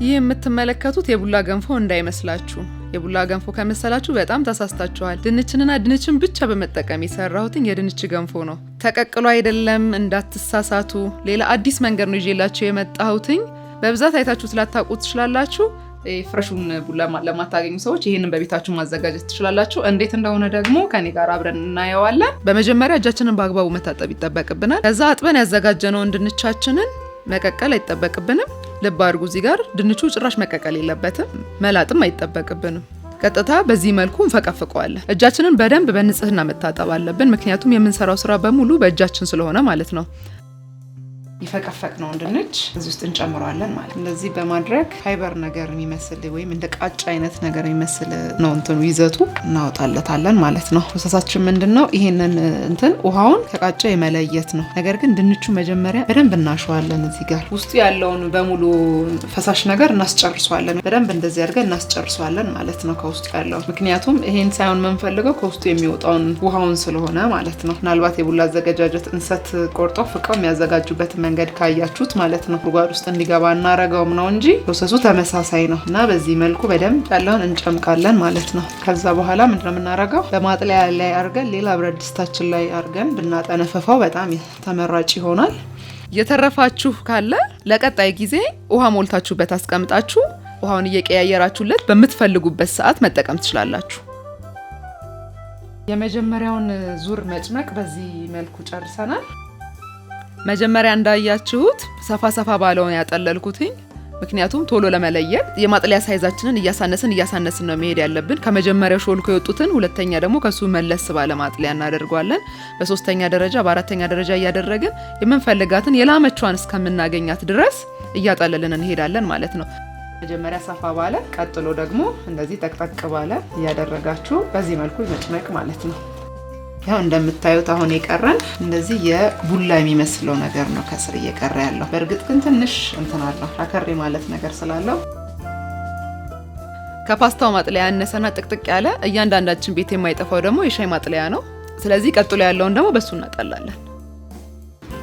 ይህ የምትመለከቱት የቡላ ገንፎ እንዳይመስላችሁ። የቡላ ገንፎ ከመሰላችሁ በጣም ተሳስታችኋል። ድንችንና ድንችን ብቻ በመጠቀም የሰራሁትን የድንች ገንፎ ነው። ተቀቅሎ አይደለም፣ እንዳትሳሳቱ። ሌላ አዲስ መንገድ ነው ይዤላችሁ የመጣሁትኝ። በብዛት አይታችሁ ስላታውቁት ትችላላችሁ። ፍሬሹን ቡላ ለማታገኙ ሰዎች ይሄንን በቤታችሁ ማዘጋጀት ትችላላችሁ። እንዴት እንደሆነ ደግሞ ከኔ ጋር አብረን እናየዋለን። በመጀመሪያ እጃችንን በአግባቡ መታጠብ ይጠበቅብናል። ከዛ አጥበን ያዘጋጀነውን ድንቻችንን መቀቀል አይጠበቅብንም። ልብ አድርጉ፣ እዚህ ጋር ድንቹ ጭራሽ መቀቀል የለበትም፣ መላጥም አይጠበቅብንም። ቀጥታ በዚህ መልኩ እንፈቀፍቀዋለን። እጃችንን በደንብ በንጽህና መታጠብ አለብን፣ ምክንያቱም የምንሰራው ስራ በሙሉ በእጃችን ስለሆነ ማለት ነው። ይፈቀፈቅነውን ድንች እዚህ ውስጥ እንጨምረዋለን ማለት። እንደዚህ በማድረግ ፋይበር ነገር የሚመስል ወይም እንደ ቃጫ አይነት ነገር የሚመስል ነው እንትኑ ይዘቱ፣ እናወጣለታለን ማለት ነው። ፕሮሰሳችን ምንድነው? ይሄንን እንትን ውሃውን ከቃጫ የመለየት ነው። ነገር ግን ድንቹ መጀመሪያ በደንብ እናሸዋለን። እዚህ ጋር ውስጡ ያለውን በሙሉ ፈሳሽ ነገር እናስጨርሰዋለን። በደንብ እንደዚህ አድርገን እናስጨርሰዋለን ማለት ነው ከውስጡ ያለው። ምክንያቱም ይሄን ሳይሆን የምንፈልገው ከውስጡ የሚወጣውን ውሃውን ስለሆነ ማለት ነው። ምናልባት የቡላ አዘገጃጀት እንሰት ቆርጠው ፍቀው የሚያዘጋጁበት መንገድ ካያችሁት ማለት ነው ጉድጓድ ውስጥ እንዲገባ እናረጋውም ነው እንጂ ፕሮሰሱ ተመሳሳይ ነው። እና በዚህ መልኩ በደንብ ያለውን እንጨምቃለን ማለት ነው። ከዛ በኋላ ምንድነው የምናረጋው? በማጥለያ ላይ አርገን ሌላ ብረት ድስታችን ላይ አርገን ብናጠነፈፋው በጣም ተመራጭ ይሆናል። የተረፋችሁ ካለ ለቀጣይ ጊዜ ውሃ ሞልታችሁበት አስቀምጣችሁ ውሃውን እየቀያየራችሁለት በምትፈልጉበት ሰዓት መጠቀም ትችላላችሁ። የመጀመሪያውን ዙር መጭመቅ በዚህ መልኩ ጨርሰናል። መጀመሪያ እንዳያችሁት ሰፋ ሰፋ ባለውን ያጠለልኩትኝ፣ ምክንያቱም ቶሎ ለመለየት የማጥለያ ሳይዛችንን እያሳነስን ነው መሄድ ያለብን። ከመጀመሪያው ሾልኮ የወጡትን ሁለተኛ ደግሞ ከሱ መለስ ባለ ማጥለያ እናደርገዋለን። በሶስተኛ ደረጃ በአራተኛ ደረጃ እያደረግን የምንፈልጋትን የላመቿን እስከምናገኛት ድረስ እያጠለልን እንሄዳለን ማለት ነው። መጀመሪያ ሰፋ ባለ፣ ቀጥሎ ደግሞ እንደዚህ ጠቅጠቅ ባለ እያደረጋችሁ በዚህ መልኩ መጭመቅ ማለት ነው። ያው እንደምታዩት አሁን የቀረን እንደዚህ የቡላ የሚመስለው ነገር ነው ከስር እየቀረ ያለው። በእርግጥ ግን ትንሽ እንትን አለው አከሬ ማለት ነገር ስላለው ከፓስታው ማጥለያ ያነሰና ጥቅጥቅ ያለ እያንዳንዳችን ቤት የማይጠፋው ደግሞ የሻይ ማጥለያ ነው። ስለዚህ ቀጥሎ ያለውን ደግሞ በሱ እናጠላለን።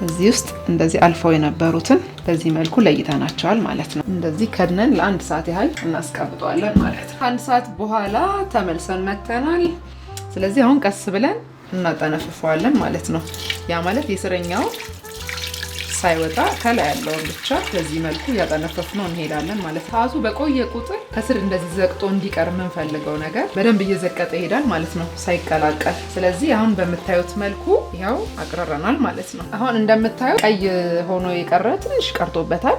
እዚህ ውስጥ እንደዚህ አልፈው የነበሩትን በዚህ መልኩ ለይተናቸዋል ማለት ነው። እንደዚህ ከድነን ለአንድ ሰዓት ያህል እናስቀምጠዋለን ማለት ነው። አንድ ሰዓት በኋላ ተመልሰን መተናል። ስለዚህ አሁን ቀስ ብለን እናጠነፍፈዋለን ማለት ነው። ያ ማለት የስረኛው ሳይወጣ ከላይ ያለውን ብቻ በዚህ መልኩ ያጠነፈፍነው እንሄዳለን ማለት ነው። ሰዓቱ በቆየ ቁጥር ከስር እንደዚህ ዘቅጦ እንዲቀር የምንፈልገው ነገር በደንብ እየዘቀጠ ይሄዳል ማለት ነው ሳይቀላቀል። ስለዚህ አሁን በምታዩት መልኩ ያው አቅርረናል ማለት ነው። አሁን እንደምታዩት ቀይ ሆኖ የቀረ ትንሽ ቀርቶበታል።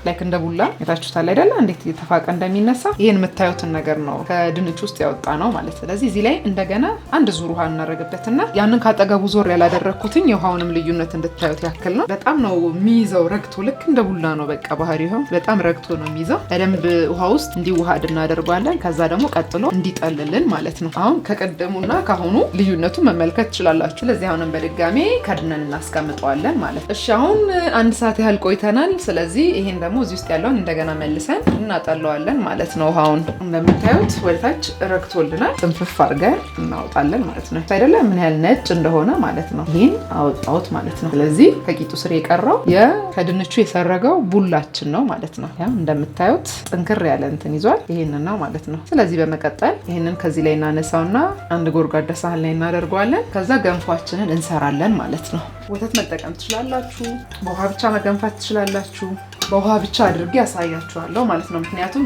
ላይክ እንደ ቡላ የታችሁታል አይደለ? እንዴት የተፋቀ እንደሚነሳ ይሄን የምታዩትን ነገር ነው ከድንች ውስጥ ያወጣ ነው ማለት። ስለዚህ እዚህ ላይ እንደገና አንድ ዙር ውሃ እናደርግበትና ያንን ካጠገቡ ዞር ያላደረኩትኝ የውሃውንም ልዩነት እንድታዩት ያክል ነው። በጣም ነው የሚይዘው፣ ረግቶ ልክ እንደ ቡላ ነው በቃ ባህሪው በጣም ረግቶ ነው የሚይዘው። በደንብ ውሃ ውስጥ እንዲዋሃድ እናደርጋለን። ከዛ ደግሞ ቀጥሎ እንዲጠልልን ማለት ነው። አሁን ከቀደሙና ካሁኑ ልዩነቱ መመልከት ትችላላችሁ። ለዚህ አሁንም በድጋሜ ከድነን እናስቀምጠዋለን ማለት። እሺ አሁን አንድ ሰዓት ያህል ቆይተናል። ስለዚህ ይሄን ደግሞ እዚህ ውስጥ ያለውን እንደገና መልሰን እናጠለዋለን ማለት ነው። ውሃውን እንደምታዩት ወደታች ረግቶልናል። ጥንፍፍ አድርገን እናወጣለን ማለት ነው። አይደለ? ምን ያህል ነጭ እንደሆነ ማለት ነው። ይሄን አወጣሁት ማለት ነው። ስለዚህ ከቂጡ ስር የቀረው ከድንቹ የሰረገው ቡላችን ነው ማለት ነው። ያው እንደምታዩት ጥንክር ያለ እንትን ይዟል። ይሄንን ነው ማለት ነው። ስለዚህ በመቀጠል ይሄንን ከዚህ ላይ እናነሳውና አንድ ጎርጓዳ ሳህን ላይ እናደርገዋለን። ከዛ ገንፏችንን እንሰራለን ማለት ነው። ወተት መጠቀም ትችላላችሁ፣ በውሃ ብቻ መገንፋት ትችላላችሁ። በውሃ ብቻ አድርጌ ያሳያችኋለሁ ማለት ነው። ምክንያቱም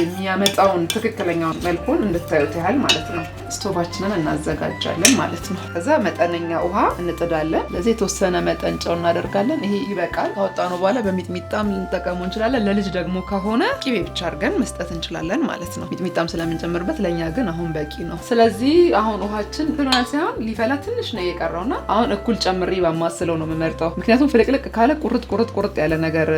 የሚያመጣውን ትክክለኛውን መልኩን እንድታዩት ያህል ማለት ነው። ስቶቫችንን እናዘጋጃለን ማለት ነው። ከዛ መጠነኛ ውሃ እንጥዳለን። ለዚህ የተወሰነ መጠን ጨው እናደርጋለን። ይሄ ይበቃል። ካወጣነው በኋላ በሚጥሚጣም ልንጠቀመው እንችላለን። ለልጅ ደግሞ ከሆነ ቅቤ ብቻ አድርገን መስጠት እንችላለን ማለት ነው። ሚጥሚጣም ስለምንጨምርበት ለኛ ግን አሁን በቂ ነው። ስለዚህ አሁን ውሃችን ብናል ሳይሆን ሊፈላ ትንሽ ነው የቀረውና አሁን እኩል ጨምሬ ባማስለው ነው የምመርጠው። ምክንያቱም ፍልቅልቅ ካለ ቁርጥ ያለ ነገር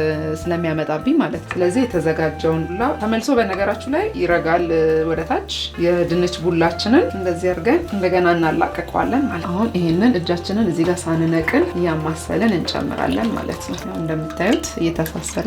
ስለሚያመጣብኝ ማለት ነው። ስለዚህ የተዘጋጀውን ቡላ ተመልሶ በነገራችሁ ላይ ይረጋል ወደታች። የድንች ቡላችንን እንደዚህ አድርገን እንደገና እናላቀቀዋለን ማለት ነው። አሁን ይሄንን እጃችንን እዚህ ጋር ሳንነቅል እያማሰለን እንጨምራለን ማለት ነው። እንደምታዩት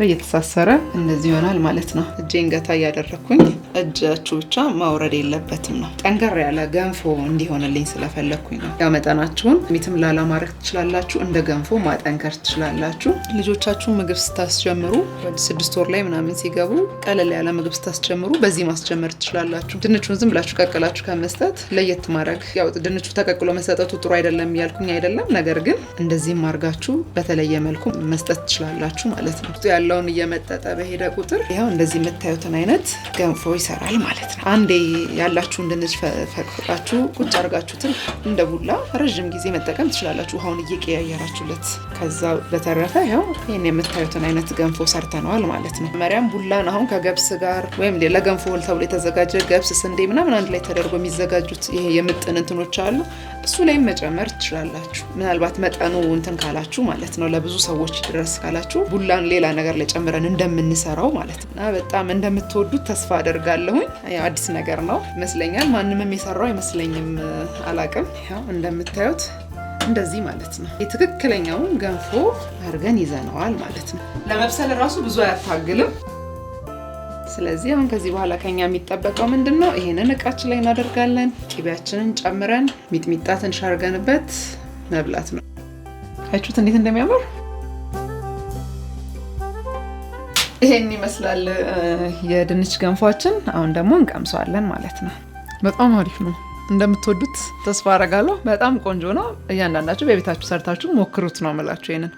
እየተሳሰረ እንደዚህ ይሆናል ማለት ነው። እጄን ገታ እያደረኩኝ፣ እጃችሁ ብቻ ማውረድ የለበትም ነው። ጠንከር ያለ ገንፎ እንዲሆንልኝ ስለፈለኩኝ ነው። ያው መጠናችሁን ሚትም ላላ ማድረግ ትችላላችሁ። እንደ ገንፎ ማጠንከር ትችላላችሁ። ልጆቻችሁ ምግብ ስታስጀምሩ ወደ 6 ወር ላይ ምናምን ሲገቡ ቀለል ያለ ምግብ ስታስጨምሩ በዚህ ማስጨመር ትችላላችሁ። ድንቹን ዝም ብላችሁ ቀቅላችሁ ከመስጠት ለየት ማድረግ። ያው ድንቹ ተቀቅሎ መሰጠቱ ጥሩ አይደለም እያልኩኝ አይደለም፣ ነገር ግን እንደዚህም አድርጋችሁ በተለየ መልኩ መስጠት ትችላላችሁ ማለት ነው። ያለውን እየመጠጠ በሄደ ቁጥር ያው እንደዚህ የምታዩትን አይነት ገንፎ ይሰራል ማለት ነው። አንዴ ያላችሁን ድንች ፈቅፍቃችሁ ቁጭ አድርጋችሁትን እንደ ቡላ ረዥም ጊዜ መጠቀም ትችላላችሁ፣ ውሃውን እየቀያየራችሁለት። ከዛ በተረፈ ያው ይህን የምታዩትን አይነት ገንፎ ሰርተነዋል ማለት ነው። መሪያም ቡላን አሁን ከገብስ ጋር ወይም ለገንፎ ተብሎ የተዘጋጀ ገብስ፣ ስንዴ ምናምን አንድ ላይ ተደርጎ የሚዘጋጁት ይሄ የምጥን እንትኖች አሉ። እሱ ላይም መጨመር ትችላላችሁ። ምናልባት መጠኑ እንትን ካላችሁ ማለት ነው፣ ለብዙ ሰዎች ድረስ ካላችሁ ቡላን ሌላ ነገር ላይ ጨምረን እንደምንሰራው ማለት ነው። እና በጣም እንደምትወዱት ተስፋ አደርጋለሁኝ። ያው አዲስ ነገር ነው ይመስለኛል። ማንምም የሰራው አይመስለኝም፣ አላቅም። ያው እንደምታዩት እንደዚህ ማለት ነው። የትክክለኛውን ገንፎ አድርገን ይዘነዋል ማለት ነው። ለመብሰል ራሱ ብዙ አያታግልም። ስለዚህ አሁን ከዚህ በኋላ ከኛ የሚጠበቀው ምንድን ነው? ይሄንን እቃችን ላይ እናደርጋለን። ቂቤያችንን ጨምረን ሚጥሚጣ ትንሽ አድርገንበት መብላት ነው። አያችሁት እንዴት እንደሚያምር? ይሄን ይመስላል የድንች ገንፏችን። አሁን ደግሞ እንቀምሰዋለን ማለት ነው። በጣም አሪፍ ነው። እንደምትወዱት ተስፋ አደርጋለሁ። በጣም ቆንጆ ነው። እያንዳንዳችሁ በቤታችሁ ሰርታችሁ ሞክሩት ነው የምላችሁ ይሄንን